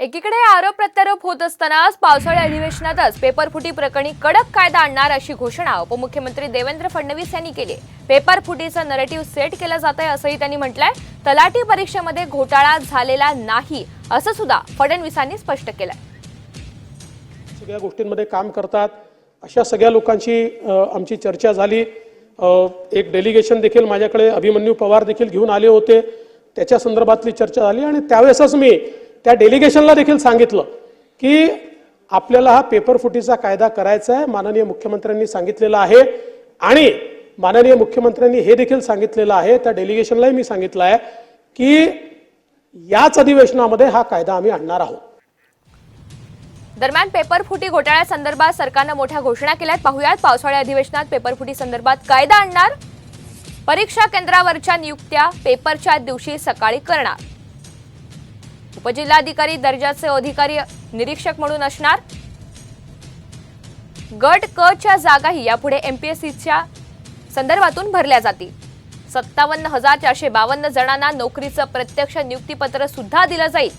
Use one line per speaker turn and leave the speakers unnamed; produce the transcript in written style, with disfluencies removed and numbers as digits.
एकीकडे आरोप प्रत्यारोप होत असतानाच पावसाळी अधिवेशनातच पेपरफुटी प्रकरणी कडक कायदा आणणार अशी घोषणा उपमुख्यमंत्री देवेंद्र फडणवीस यांनी केली। पेपरफुटीचं नरेटिव्ह सेट केलं जात आहे असंही त्यांनी म्हटलंय। तलाठी परीक्षेमध्ये घोटाळा झालेला नाही असं सुद्धा फडणवीसांनी स्पष्ट केलंय।
सगळ्या गोष्टींमध्ये काम करतात अशा सगळ्या लोकांची आमची चर्चा झाली। एक डेलिगेशन देखील माझ्याकडे अभिमन्यू पवार देखील घेऊन आले होते, त्याच्या संदर्भातली चर्चा झाली आणि त्यावेळेसच मी त्या डेलिगेशनला देखील सांगितलं की आपल्याला हा पेपरफुटीचा कायदा करायचा आहे। माननीय मुख्यमंत्र्यांनी सांगितलेलं आहे आणि माननीय मुख्यमंत्र्यांनी हे देखील सांगितलेलं आहे, त्या डेलिगेशनलाही मी सांगितलं आहे की याच अधिवेशनामध्ये हा कायदा आम्ही आणणार आहोत।
दरम्यान पेपरफुटी घोटाळ्यासंदर्भात सरकारने मोठ्या घोषणा केल्यात। पाहुयात पावसाळी अधिवेशनात पेपरफुटी संदर्भात कायदा आणणार, परीक्षा केंद्रावरच्या नियुक्त्या पेपरच्या दिवशी सकाळी करणार, उपजिल्हाधिकारी दर्जाचे अधिकारी निरीक्षक म्हणून असणार, गट क च्या जागाही यापुढे एमपीएससीच्या संदर्भातून भरल्या जातील। 57,452 जणांना नोकरीचं प्रत्यक्ष नियुक्तीपत्र सुद्धा दिलं जाईल।